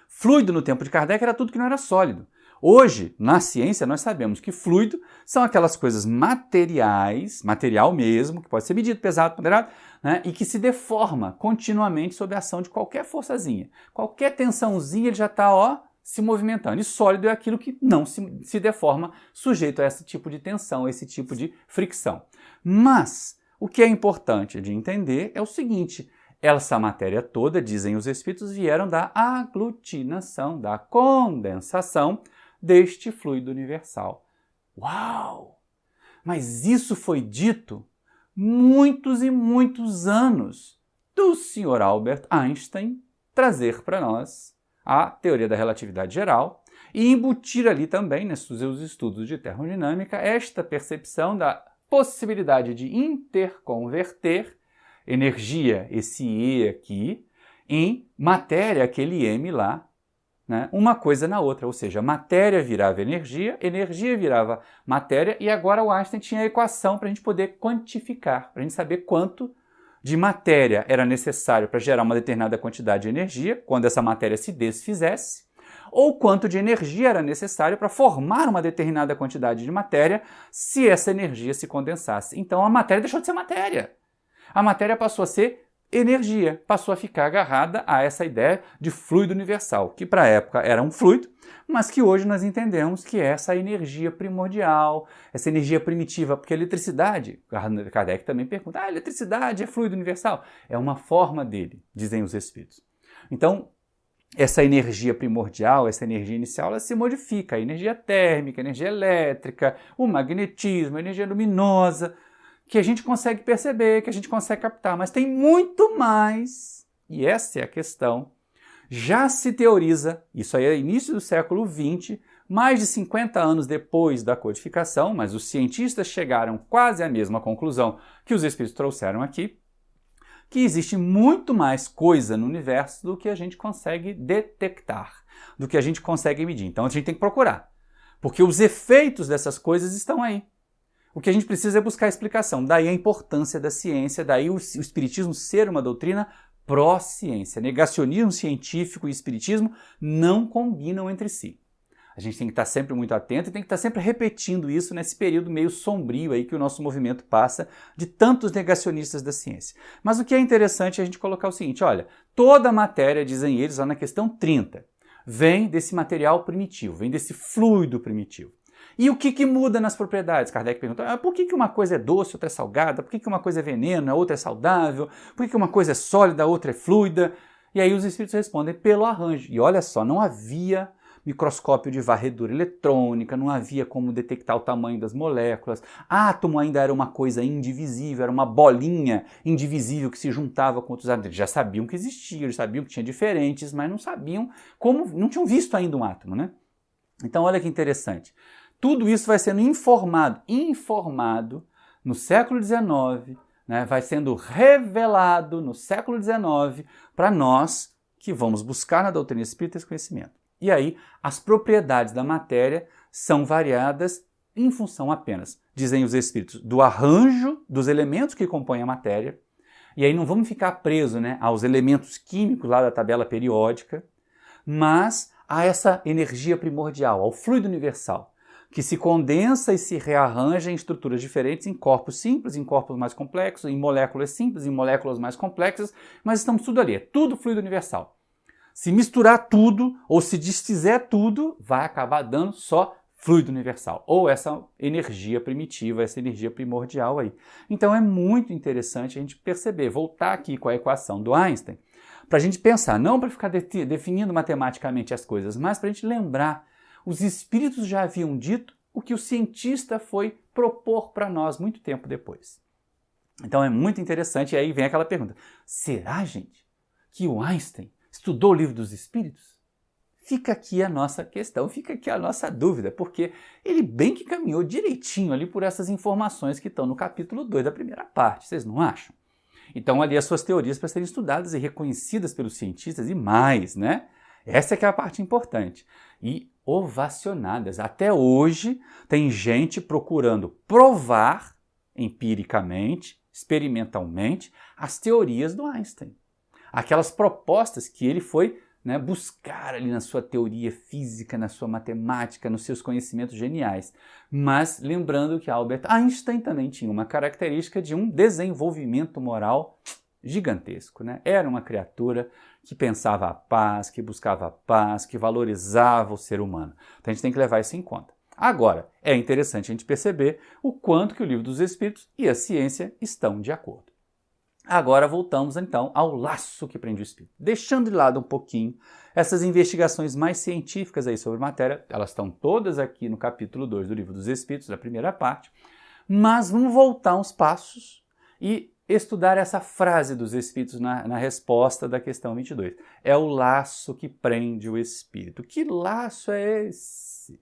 Fluido no tempo de Kardec era tudo que não era sólido. Hoje, na ciência, nós sabemos que fluido são aquelas coisas materiais, material mesmo, que pode ser medido, pesado, ponderado, né, e que se deforma continuamente sob a ação de qualquer forçazinha. Qualquer tensãozinha ele já está se movimentando. E sólido é aquilo que não se deforma, sujeito a esse tipo de tensão, a esse tipo de fricção. Mas o que é importante de entender é o seguinte, essa matéria toda, dizem os espíritos, vieram da aglutinação, da condensação deste fluido universal. Uau! Mas isso foi dito muitos e muitos anos do Sr. Albert Einstein trazer para nós a teoria da relatividade geral e embutir ali também, nos seus estudos de termodinâmica, esta percepção da possibilidade de interconverter energia, esse E aqui, em matéria, aquele M lá, né, uma coisa na outra, ou seja, matéria virava energia, energia virava matéria, e agora o Einstein tinha a equação para a gente poder quantificar, para a gente saber quanto de matéria era necessário para gerar uma determinada quantidade de energia, quando essa matéria se desfizesse, ou quanto de energia era necessário para formar uma determinada quantidade de matéria se essa energia se condensasse. Então a matéria deixou de ser matéria. A matéria passou a ser energia, passou a ficar agarrada a essa ideia de fluido universal, que para a época era um fluido, mas que hoje nós entendemos que é essa energia primordial, essa energia primitiva, porque a eletricidade, Kardec também pergunta, a eletricidade é fluido universal? É uma forma dele, dizem os espíritos. Então, essa energia primordial, essa energia inicial, ela se modifica, a energia térmica, a energia elétrica, o magnetismo, a energia luminosa, que a gente consegue perceber, que a gente consegue captar, mas tem muito mais, e essa é a questão. Já se teoriza, isso aí é início do século XX, mais de 50 anos depois da codificação, mas os cientistas chegaram quase à mesma conclusão que os espíritos trouxeram aqui, que existe muito mais coisa no universo do que a gente consegue detectar, do que a gente consegue medir. Então a gente tem que procurar, porque os efeitos dessas coisas estão aí. O que a gente precisa é buscar explicação. Daí a importância da ciência, daí o espiritismo ser uma doutrina pró-ciência. Negacionismo científico e espiritismo não combinam entre si. A gente tem que estar sempre muito atento e tem que estar sempre repetindo isso nesse período meio sombrio aí que o nosso movimento passa de tantos negacionistas da ciência. Mas o que é interessante é a gente colocar o seguinte, olha, toda a matéria, dizem eles lá na questão 30, vem desse material primitivo, vem desse fluido primitivo. E o que muda nas propriedades? Kardec perguntou, por que uma coisa é doce, outra é salgada? Por que uma coisa é veneno, a outra é saudável? Por que uma coisa é sólida, a outra é fluida? E aí os espíritos respondem pelo arranjo. E olha só, não havia microscópio de varredura eletrônica, não havia como detectar o tamanho das moléculas. Átomo ainda era uma coisa indivisível, era uma bolinha indivisível que se juntava com outros átomos. Eles já sabiam que existia, eles sabiam que tinha diferentes, mas não sabiam como, não tinham visto ainda um átomo, né? Então olha que interessante. Tudo isso vai sendo informado no século XIX, né, vai sendo revelado no século XIX para nós que vamos buscar na doutrina espírita esse conhecimento. E aí, as propriedades da matéria são variadas em função apenas, dizem os espíritos, do arranjo dos elementos que compõem a matéria. E aí não vamos ficar presos, né, aos elementos químicos lá da tabela periódica, mas a essa energia primordial, ao fluido universal, que se condensa e se rearranja em estruturas diferentes, em corpos simples, em corpos mais complexos, em moléculas simples, em moléculas mais complexas, mas estamos tudo ali, é tudo fluido universal. Se misturar tudo, ou se desfizer tudo, vai acabar dando só fluido universal, ou essa energia primitiva, essa energia primordial aí. Então é muito interessante a gente perceber, voltar aqui com a equação do Einstein, para a gente pensar, não para ficar definindo matematicamente as coisas, mas para a gente lembrar. Os espíritos já haviam dito o que o cientista foi propor para nós muito tempo depois. Então é muito interessante, e aí vem aquela pergunta, será, gente, que o Einstein estudou o Livro dos Espíritos? Fica aqui a nossa questão, fica aqui a nossa dúvida, porque ele bem que caminhou direitinho ali por essas informações que estão no capítulo 2 da primeira parte, vocês não acham? Então ali as suas teorias para serem estudadas e reconhecidas pelos cientistas e mais, né? Essa é que é a parte importante. E ovacionadas. Até hoje tem gente procurando provar empiricamente, experimentalmente, as teorias do Einstein. Aquelas propostas que ele foi, né, buscar ali na sua teoria física, na sua matemática, nos seus conhecimentos geniais. Mas lembrando que Albert Einstein também tinha uma característica de um desenvolvimento moral gigantesco, né? Era uma criatura que pensava a paz, que buscava a paz, que valorizava o ser humano. Então a gente tem que levar isso em conta. Agora, é interessante a gente perceber o quanto que o Livro dos Espíritos e a ciência estão de acordo. Agora voltamos então ao laço que prende o espírito. Deixando de lado um pouquinho essas investigações mais científicas aí sobre matéria, elas estão todas aqui no capítulo 2 do Livro dos Espíritos, da primeira parte, mas vamos voltar uns passos e estudar essa frase dos Espíritos na resposta da questão 22. É o laço que prende o Espírito. Que laço é esse?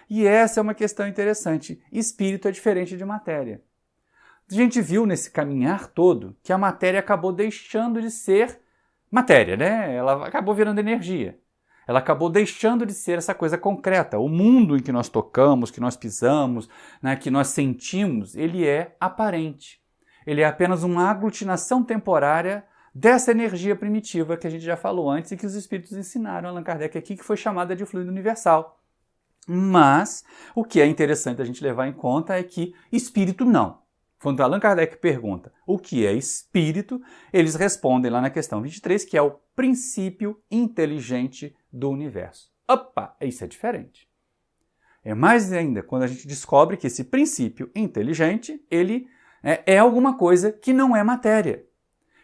E essa é uma questão interessante. Espírito é diferente de matéria. A gente viu nesse caminhar todo que a matéria acabou deixando de ser matéria, né? Ela acabou virando energia. Ela acabou deixando de ser essa coisa concreta. O mundo em que nós tocamos, que nós pisamos, né, que nós sentimos, ele é aparente. Ele é apenas uma aglutinação temporária dessa energia primitiva que a gente já falou antes e que os Espíritos ensinaram a Allan Kardec aqui, que foi chamada de fluido universal. Mas o que é interessante a gente levar em conta é que espírito não. Quando Allan Kardec pergunta o que é espírito, eles respondem lá na questão 23 que é o princípio inteligente do universo. Opa, isso é diferente. É mais ainda quando a gente descobre que esse princípio inteligente, ele é alguma coisa que não é matéria.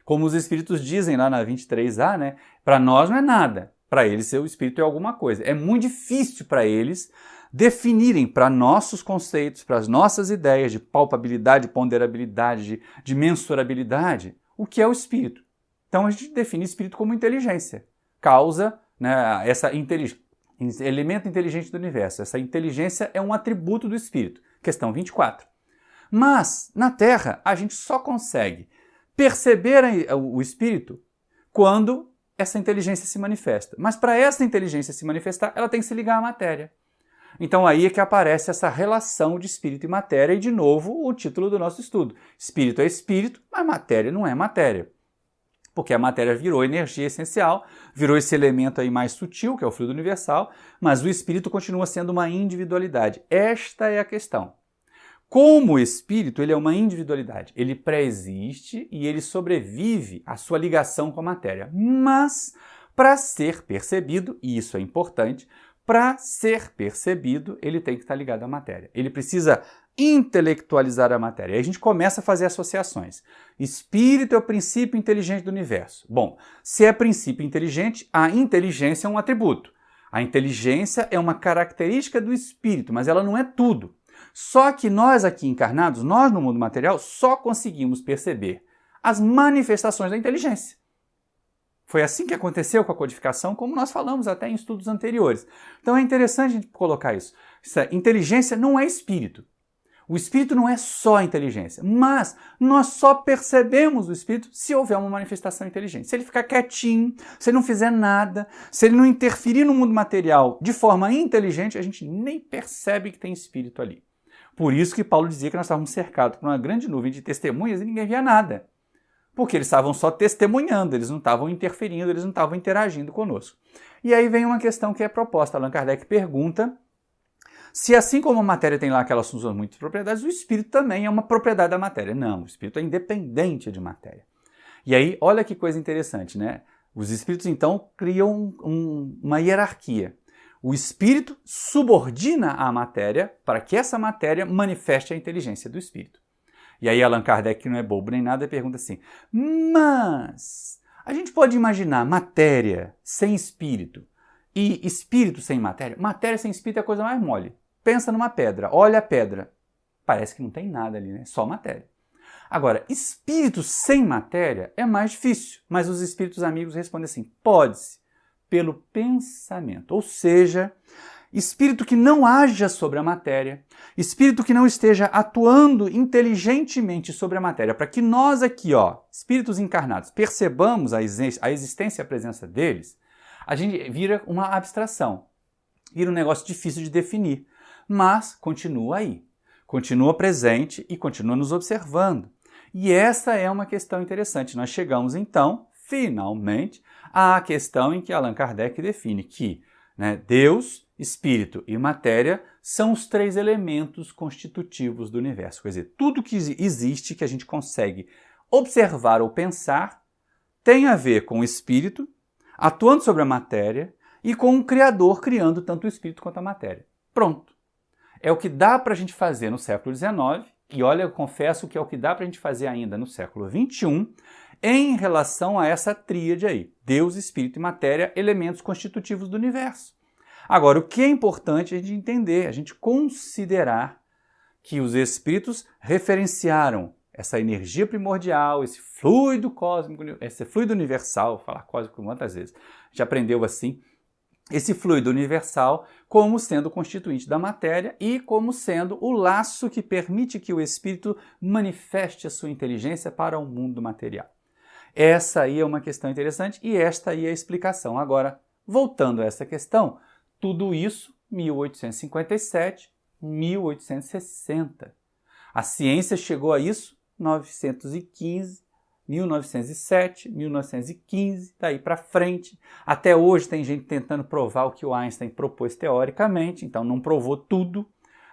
Como os espíritos dizem lá na 23A, né? Para nós não é nada. Para eles, seu espírito é alguma coisa. É muito difícil para eles definirem para nossos conceitos, para as nossas ideias de palpabilidade, ponderabilidade, de mensurabilidade, o que é o espírito. Então a gente define espírito como inteligência. Causa, né, essa elemento inteligente do universo. Essa inteligência é um atributo do espírito. Questão 24. Mas, na Terra, a gente só consegue perceber o espírito quando essa inteligência se manifesta. Mas para essa inteligência se manifestar, ela tem que se ligar à matéria. Então aí é que aparece essa relação de espírito e matéria e, de novo, o título do nosso estudo. Espírito é espírito, mas matéria não é matéria. Porque a matéria virou energia essencial, virou esse elemento aí mais sutil, que é o fluido universal, mas o espírito continua sendo uma individualidade. Esta é a questão. Como o espírito, ele é uma individualidade. Ele pré-existe e ele sobrevive à sua ligação com a matéria. Mas, para ser percebido, e isso é importante, para ser percebido, ele tem que estar ligado à matéria. Ele precisa intelectualizar a matéria. Aí a gente começa a fazer associações. Espírito é o princípio inteligente do universo. Bom, se é princípio inteligente, a inteligência é um atributo. A inteligência é uma característica do espírito, mas ela não é tudo. Só que nós aqui encarnados, nós no mundo material, só conseguimos perceber as manifestações da inteligência. Foi assim que aconteceu com a codificação, como nós falamos até em estudos anteriores. Então é interessante a gente colocar isso. Inteligência não é espírito. O espírito não é só inteligência, mas nós só percebemos o espírito se houver uma manifestação inteligente. Se ele ficar quietinho, se ele não fizer nada, se ele não interferir no mundo material de forma inteligente, a gente nem percebe que tem espírito ali. Por isso que Paulo dizia que nós estávamos cercados por uma grande nuvem de testemunhas e ninguém via nada. Porque eles estavam só testemunhando, eles não estavam interferindo, eles não estavam interagindo conosco. E aí vem uma questão que é proposta. Allan Kardec pergunta se assim como a matéria tem lá aquelas funções, muitas propriedades, o espírito também é uma propriedade da matéria. Não, o espírito é independente de matéria. E aí, olha que coisa interessante, né? Os espíritos, então, criam uma hierarquia. O espírito subordina a matéria para que essa matéria manifeste a inteligência do espírito. E aí Allan Kardec, que não é bobo nem nada, pergunta assim, mas a gente pode imaginar matéria sem espírito e espírito sem matéria? Matéria sem espírito é a coisa mais mole. Pensa numa pedra, olha a pedra, parece que não tem nada ali, né? Só matéria. Agora, espírito sem matéria é mais difícil, mas os espíritos amigos respondem assim, pode-se, pelo pensamento, ou seja, espírito que não haja sobre a matéria, espírito que não esteja atuando inteligentemente sobre a matéria, para que nós aqui, espíritos encarnados, percebamos a existência e a presença deles, a gente vira uma abstração, vira um negócio difícil de definir, mas continua aí, continua presente e continua nos observando. E essa é uma questão interessante. Nós chegamos então, finalmente, à questão em que Allan Kardec define que Deus, espírito e matéria são os três elementos constitutivos do universo. Quer dizer, tudo que existe, que a gente consegue observar ou pensar, tem a ver com o espírito, atuando sobre a matéria, e com um criador criando tanto o espírito quanto a matéria. Pronto. É o que dá para a gente fazer no século XIX, e olha, eu confesso que é o que dá para a gente fazer ainda no século XXI, em relação a essa tríade aí, Deus, Espírito e Matéria, elementos constitutivos do universo. Agora, o que é importante a gente entender, a gente considerar que os Espíritos referenciaram essa energia primordial, esse fluido cósmico, esse fluido universal, vou falar cósmico quantas vezes, a gente aprendeu assim, esse fluido universal como sendo o constituinte da matéria e como sendo o laço que permite que o espírito manifeste a sua inteligência para o mundo material. Essa aí é uma questão interessante e esta aí é a explicação. Agora, voltando a essa questão, tudo isso 1857, 1860. A ciência chegou a isso 1915, 1907, 1915, daí para frente. Até hoje tem gente tentando provar o que o Einstein propôs teoricamente, então não provou tudo.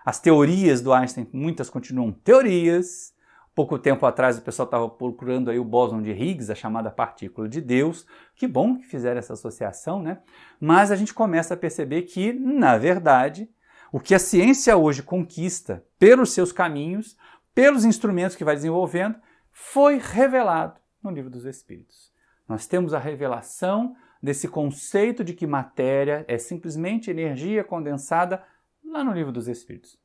As teorias do Einstein, muitas continuam teorias. Pouco tempo atrás o pessoal estava procurando aí o bóson de Higgs, a chamada partícula de Deus. Que bom que fizeram essa associação, né? Mas a gente começa a perceber que, na verdade, o que a ciência hoje conquista pelos seus caminhos, pelos instrumentos que vai desenvolvendo, foi revelado no Livro dos Espíritos. Nós temos a revelação desse conceito de que matéria é simplesmente energia condensada lá no Livro dos Espíritos.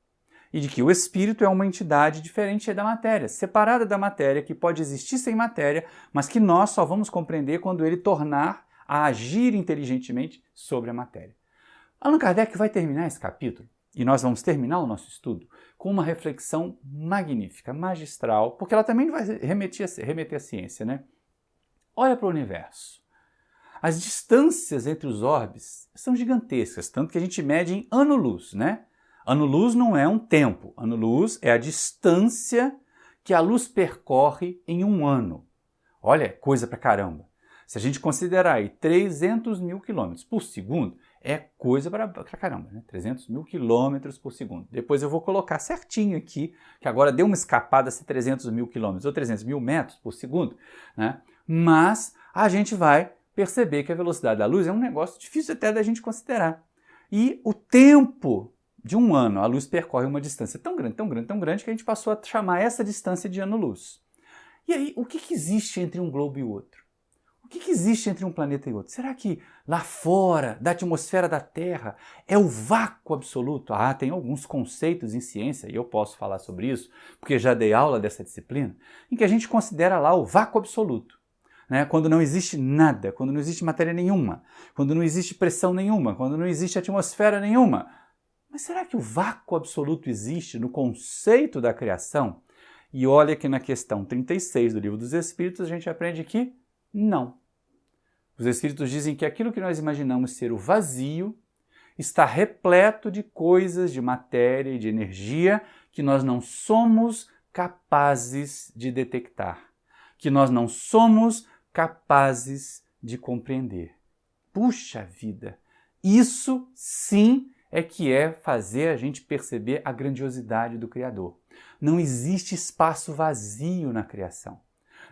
E de que o espírito é uma entidade diferente da matéria, separada da matéria, que pode existir sem matéria, mas que nós só vamos compreender quando ele tornar a agir inteligentemente sobre a matéria. Allan Kardec vai terminar esse capítulo, e nós vamos terminar o nosso estudo, com uma reflexão magnífica, magistral, porque ela também vai remeter à ciência, né? Olha para o universo. As distâncias entre os orbes são gigantescas, tanto que a gente mede em ano-luz, né? Ano-luz não é um tempo, ano-luz é a distância que a luz percorre em um ano. Olha, coisa pra caramba. Se a gente considerar aí 300 mil quilômetros por segundo, é coisa pra caramba, né? 300 mil quilômetros por segundo. Depois eu vou colocar certinho aqui, que agora deu uma escapada se 300 mil quilômetros ou 300 mil metros por segundo, né? Mas a gente vai perceber que a velocidade da luz é um negócio difícil até da gente considerar. E o tempo de um ano, a luz percorre uma distância tão grande, tão grande, tão grande, que a gente passou a chamar essa distância de ano-luz. E aí, o que existe entre um globo e o outro? O que existe entre um planeta e outro? Será que lá fora da atmosfera da Terra é o vácuo absoluto? Ah, tem alguns conceitos em ciência, e eu posso falar sobre isso, porque já dei aula dessa disciplina, em que a gente considera lá o vácuo absoluto. Né? Quando não existe nada, quando não existe matéria nenhuma, quando não existe pressão nenhuma, quando não existe atmosfera nenhuma. Mas será que o vácuo absoluto existe no conceito da criação? E olha que na questão 36 do Livro dos Espíritos a gente aprende que não. Os Espíritos dizem que aquilo que nós imaginamos ser o vazio está repleto de coisas, de matéria e de energia que nós não somos capazes de detectar, que nós não somos capazes de compreender. Puxa vida! Isso sim é que é fazer a gente perceber a grandiosidade do Criador. Não existe espaço vazio na criação.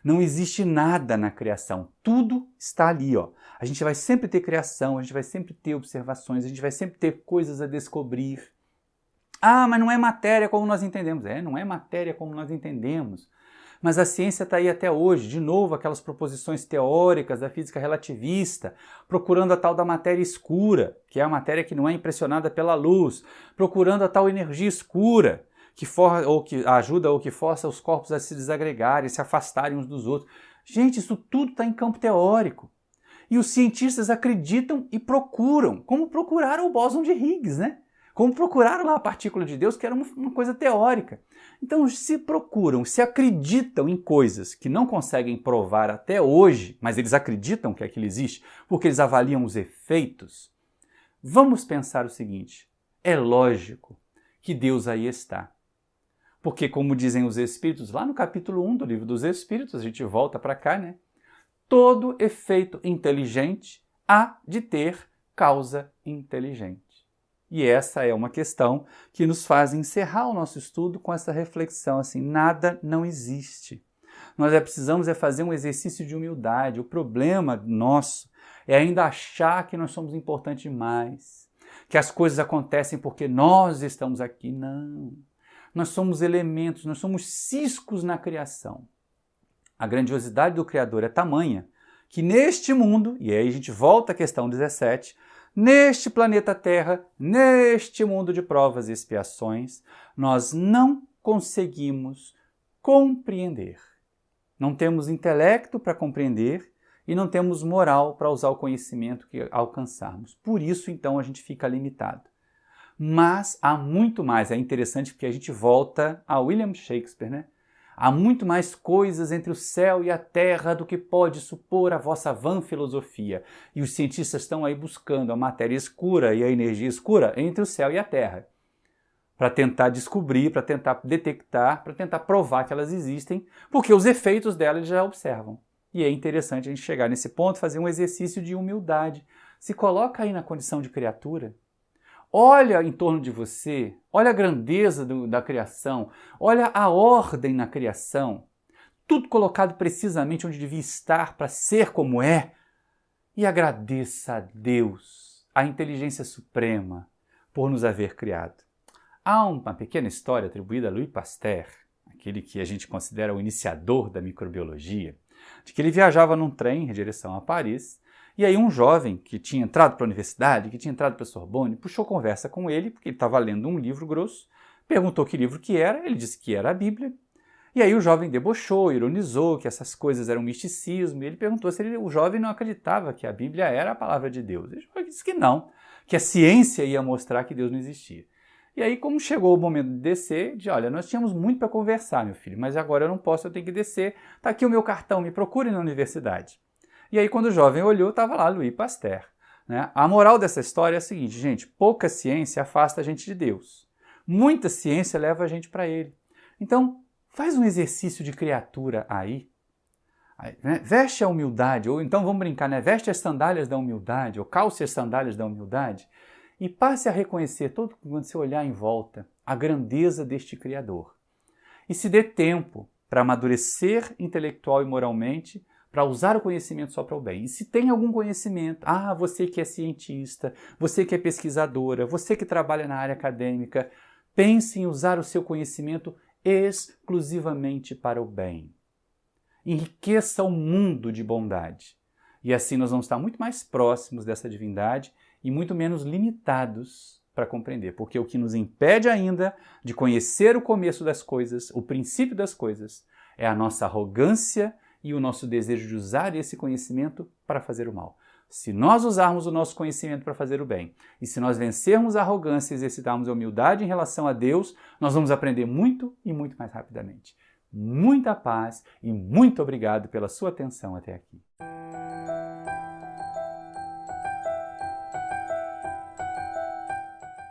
Não existe nada na criação. Tudo está ali, ó. A gente vai sempre ter criação, a gente vai sempre ter observações, a gente vai sempre ter coisas a descobrir. Ah, mas não é matéria como nós entendemos. É, não é matéria como nós entendemos. Mas a ciência está aí até hoje, de novo, aquelas proposições teóricas da física relativista, procurando a tal da matéria escura, que é a matéria que não é impressionada pela luz, procurando a tal energia escura, que ajuda ou que força os corpos a se desagregarem, se afastarem uns dos outros. Gente, isso tudo está em campo teórico. E os cientistas acreditam e procuram, como procuraram o bóson de Higgs, né? Como procuraram lá a partícula de Deus, que era uma coisa teórica. Então, se procuram, se acreditam em coisas que não conseguem provar até hoje, mas eles acreditam que aquilo existe, porque eles avaliam os efeitos, vamos pensar o seguinte: é lógico que Deus aí está. Porque, como dizem os Espíritos, lá no capítulo 1 do Livro dos Espíritos, a gente volta para cá, né? Todo efeito inteligente há de ter causa inteligente. E essa é uma questão que nos faz encerrar o nosso estudo com essa reflexão, assim, nada não existe. Nós precisamos fazer um exercício de humildade. O problema nosso é ainda achar que nós somos importantes demais, que as coisas acontecem porque nós estamos aqui. Não. Nós somos elementos, nós somos ciscos na criação. A grandiosidade do Criador é tamanha que neste mundo, e aí a gente volta à questão 17, neste planeta Terra, neste mundo de provas e expiações, nós não conseguimos compreender. Não temos intelecto para compreender e não temos moral para usar o conhecimento que alcançarmos. Por isso, então, a gente fica limitado. Mas há muito mais. É interessante porque a gente volta a William Shakespeare, né? Há muito mais coisas entre o céu e a terra do que pode supor a vossa vã filosofia. E os cientistas estão aí buscando a matéria escura e a energia escura entre o céu e a terra, para tentar descobrir, para tentar detectar, para tentar provar que elas existem, porque os efeitos delas eles já observam. E é interessante a gente chegar nesse ponto, fazer um exercício de humildade. Se coloca aí na condição de criatura. Olha em torno de você, olha a grandeza da criação, olha a ordem na criação, tudo colocado precisamente onde devia estar para ser como é, e agradeça a Deus, a inteligência suprema, por nos haver criado. Há uma pequena história atribuída a Louis Pasteur, aquele que a gente considera o iniciador da microbiologia, de que ele viajava num trem em direção a Paris. E aí um jovem que tinha entrado para a universidade, que tinha entrado para a Sorbonne, puxou conversa com ele, porque ele estava lendo um livro grosso, perguntou que livro que era, ele disse que era a Bíblia, e aí o jovem debochou, ironizou que essas coisas eram misticismo, e ele perguntou se o jovem não acreditava que a Bíblia era a palavra de Deus. Ele disse que não, que a ciência ia mostrar que Deus não existia. E aí, como chegou o momento de descer, disse, olha, nós tínhamos muito para conversar, meu filho, mas agora eu não posso, eu tenho que descer, está aqui o meu cartão, me procure na universidade. E aí, quando o jovem olhou, estava lá Louis Pasteur. Né? A moral dessa história é a seguinte, gente, pouca ciência afasta a gente de Deus. Muita ciência leva a gente para Ele. Então, faz um exercício de criatura aí. Né? Veste a humildade, ou então vamos brincar, né? Veste as sandálias da humildade, ou calce as sandálias da humildade, e passe a reconhecer, todo quando você olhar em volta, a grandeza deste Criador. E se dê tempo para amadurecer intelectual e moralmente, para usar o conhecimento só para o bem. E se tem algum conhecimento, você que é cientista, você que é pesquisadora, você que trabalha na área acadêmica, pense em usar o seu conhecimento exclusivamente para o bem. Enriqueça o mundo de bondade. E assim nós vamos estar muito mais próximos dessa divindade e muito menos limitados para compreender. Porque o que nos impede ainda de conhecer o começo das coisas, o princípio das coisas, é a nossa arrogância e o nosso desejo de usar esse conhecimento para fazer o mal. Se nós usarmos o nosso conhecimento para fazer o bem, e se nós vencermos a arrogância e exercitarmos a humildade em relação a Deus, nós vamos aprender muito e muito mais rapidamente. Muita paz e muito obrigado pela sua atenção até aqui.